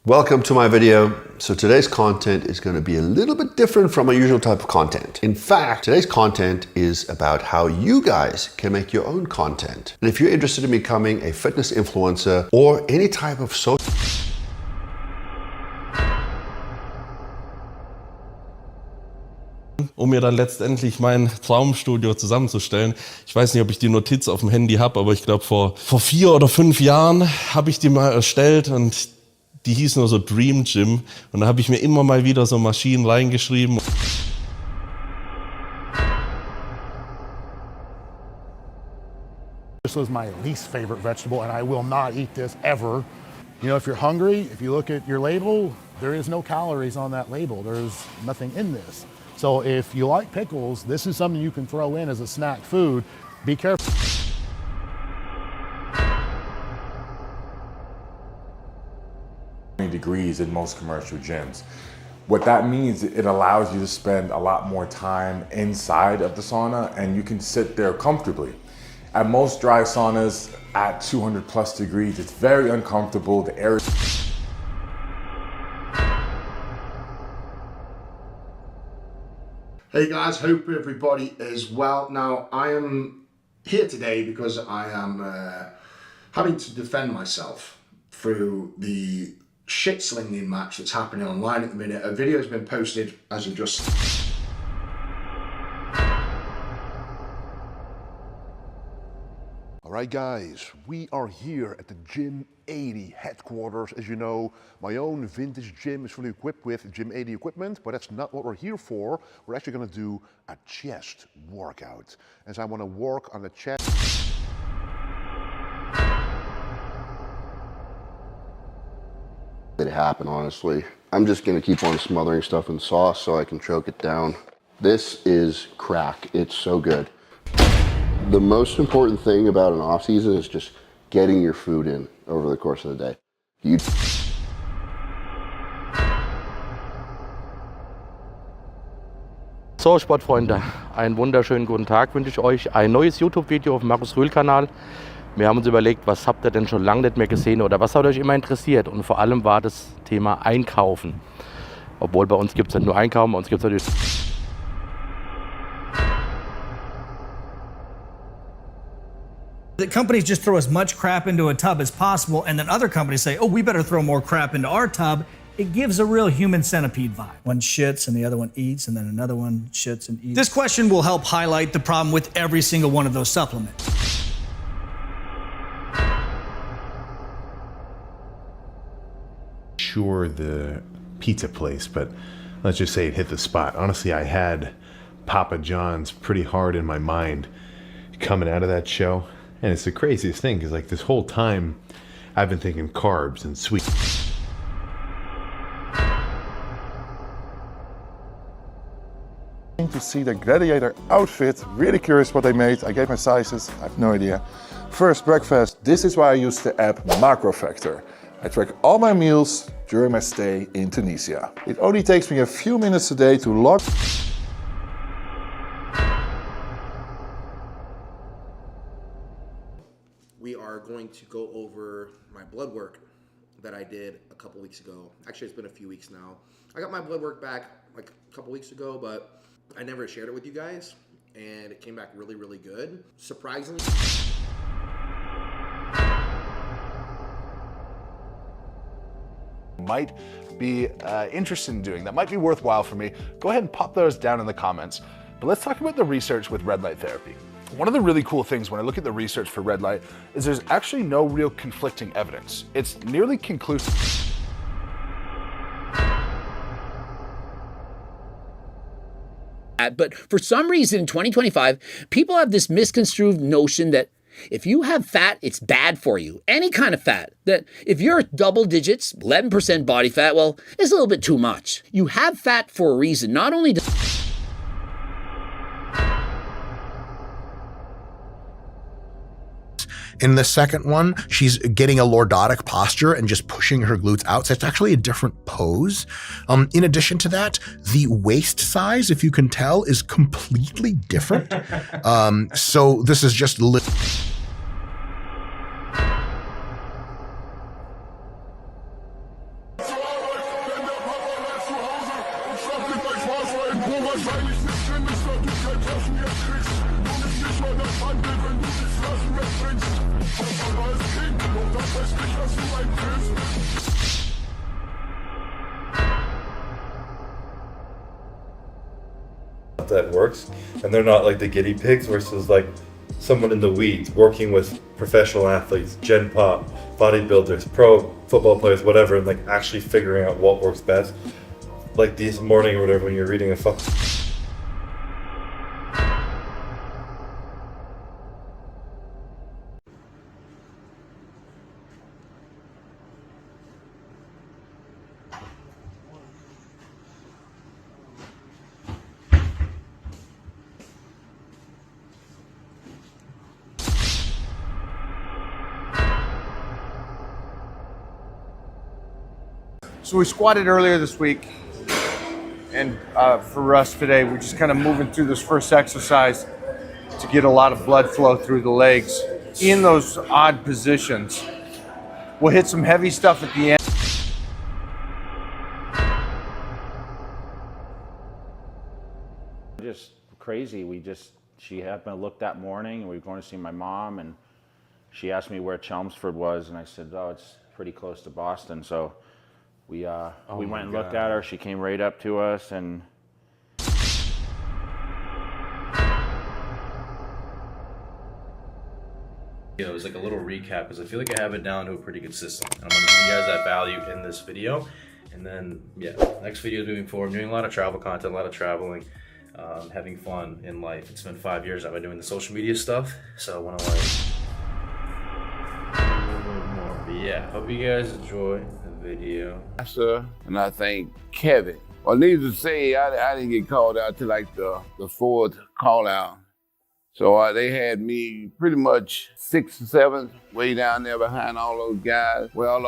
Welcome to my video. So today's content is going to be a little bit different from my usual type of content. In fact, today's content is about how you guys can make your own content. And if you're interested in becoming a fitness influencer or any type of social um mir dann letztendlich mein Traumstudio zusammenzustellen. Ich weiß nicht, ob ich die Notiz auf dem Handy habe, aber ich glaube vor 4 oder 5 Jahren habe ich die mal erstellt und die hieß nur so Dream Gym und da habe ich mir immer mal wieder so Maschinen reingeschrieben. This was my least favorite vegetable and I will not eat this ever. You know, if you're hungry, if you look at your label, there is no calories on that label. There's nothing in this. So if you like pickles, this is something you can throw in as a snack food. Be careful. Degrees in most commercial gyms. What that means, it allows you to spend a lot more time inside of the sauna and you can sit there comfortably. At most dry saunas at 200 plus degrees, it's very uncomfortable. The air Hey guys, hope everybody is well. Now I am here today because I am having to defend myself through the shit slinging match that's happening online at the minute. A video has been posted as of just All right guys, we are here at the Gym 80 headquarters. As you know, my own vintage gym is fully equipped with Gym 80 equipment, but that's not what we're here for. We're actually gonna do a chest workout. As I wanna work on the chest. it happen, honestly. I'm just gonna keep on smothering stuff in sauce so I can choke it down. This is crack. It's so good. The most important thing about an off season is just getting your food in over the course of the day. So, Sportfreunde, einen wunderschönen guten Tag wünsche ich euch. Ein neues YouTube-Video auf dem Markus Rühl-Kanal. Wir haben uns überlegt, was habt ihr denn schon lange nicht mehr gesehen oder was hat euch immer interessiert? Und vor allem war das Thema Einkaufen. Obwohl bei uns gibt es nicht nur Einkaufen, bei uns gibt es natürlich... That companies just throw as much crap into a tub as possible, and then other companies say, oh, we better throw more crap into our tub. It gives a real human centipede vibe. One shits and the other one eats, and then another one shits and eats. This question will help highlight the problem with every single one of those supplements. Sure, the pizza place, but let's just say it hit the spot. Honestly, I had Papa John's pretty hard in my mind coming out of that show. And it's the craziest thing, because like this whole time I've been thinking carbs and sweet. To see the gladiator outfit, really curious what they made. I gave my sizes, I have no idea. First, breakfast. This is why I use the app Macro Factor. I track all my meals during my stay in Tunisia. It only takes me a few minutes a day to log. We are going to go over my blood work that I did a couple weeks ago. Actually, it's been a few weeks now. I got my blood work back like a couple weeks ago, but I never shared it with you guys, and it came back really, really good. Surprisingly. Might be interested in doing, that might be worthwhile for me, go ahead and pop those down in the comments. But let's talk about the research with red light therapy. One of the really cool things when I look at the research for red light is there's actually no real conflicting evidence. It's nearly conclusive. But for some reason in 2025, people have this misconstrued notion that if you have fat, it's bad for you. Any kind of fat. That if you're double digits, 11% body fat, well, it's a little bit too much. You have fat for a reason. Not only does... In the second one, she's getting a lordotic posture and just pushing her glutes out. So it's actually a different pose. In addition to that, the waist size, if you can tell, is completely different. So this is just That works, and they're not like the guinea pigs versus like someone in the weeds working with professional athletes, gen pop, bodybuilders, pro football players, whatever, and like actually figuring out what works best. Like this morning or whatever, when you're reading a So we squatted earlier this week, and for us today, we're just kind of moving through this first exercise to get a lot of blood flow through the legs in those odd positions. We'll hit some heavy stuff at the end. Just crazy. She happened to look that morning, and we were going to see my mom, and she asked me where Chelmsford was, and I said, oh, it's pretty close to Boston. So we went and looked at her. She came right up to us, and it was like a little recap because I feel like I have it down to a pretty good system. And I'm gonna give you guys that value in this video. And then, yeah, next video is moving forward. I'm doing a lot of travel content, a lot of traveling, having fun in life. It's been 5 years I've been doing the social media stuff, so I want to like a little bit more. But yeah, hope you guys enjoy the video. Sir, and I thank Kevin. Well, needless to say, I didn't get called out to like the fourth call out. So they had me pretty much 6th or 7th, way down there behind all those guys. Well,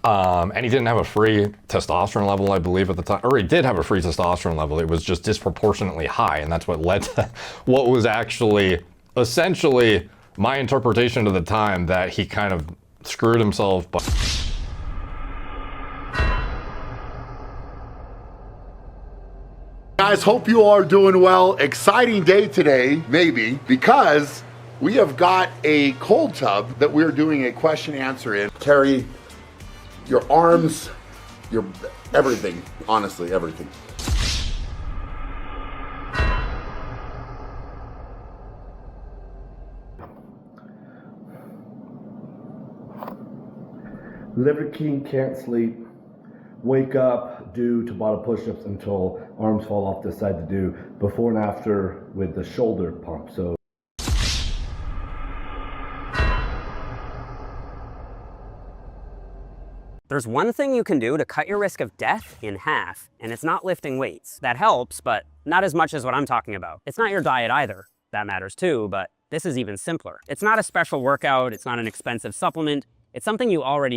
and he didn't have a free testosterone level, I believe, at the time. Or he did have a free testosterone level. It was just disproportionately high, and that's what led to what was actually essentially my interpretation at the time, that he kind of screwed himself. Guys, hope you all are doing well. Exciting day today, maybe, because we have got a cold tub that we're doing a question answer in. Carry your arms, your everything, honestly, everything. Liver King can't sleep. Wake up, do Tabata push-ups until arms fall off, decide to do before and after with the shoulder pump. So there's one thing you can do to cut your risk of death in half, and it's not lifting weights. That helps, but not as much as what I'm talking about. It's not your diet either. That matters too, but this is even simpler. It's not a special workout. It's not an expensive supplement. It's something you already...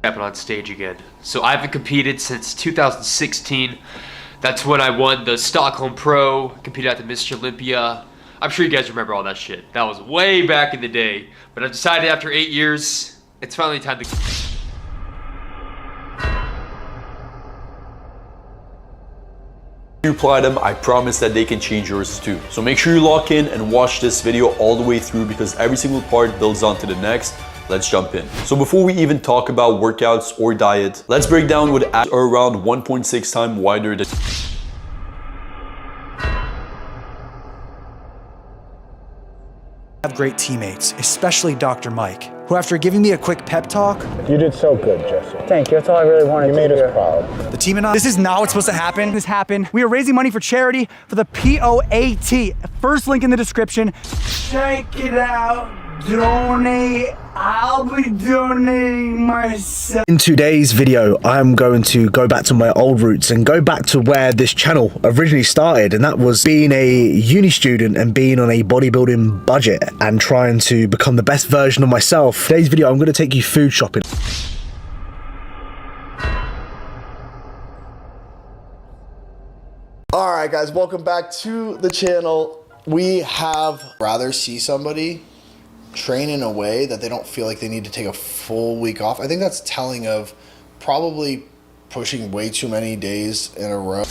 Happen on stage again. So I haven't competed since 2016. That's when I won the Stockholm Pro, competed at the Mr. Olympia. I'm sure you guys remember all that shit. That was way back in the day. But I've decided after 8 years, it's finally time to... You apply them, I promise that they can change yours too. So make sure you lock in and watch this video all the way through, because every single part builds onto the next. Let's jump in. So before we even talk about workouts or diet, let's break down what abs are around 1.6 times wider than... I have great teammates, especially Dr. Mike, who after giving me a quick pep talk... You did so good, Jesse. Thank you, that's all I really wanted to hear. You made us proud. The team and I... This is not what's supposed to happen. This happened. We are raising money for charity for the POAT. First link in the description. Check it out. Donate. I'll be donating myself. In today's video, I'm going to go back to my old roots and go back to where this channel originally started, and that was being a uni student and being on a bodybuilding budget and trying to become the best version of myself. Today's video, I'm going to take you food shopping. All right, guys, welcome back to the channel. We have rather see somebody train in a way that they don't feel like they need to take a full week off. I think that's telling of probably pushing way too many days in a row.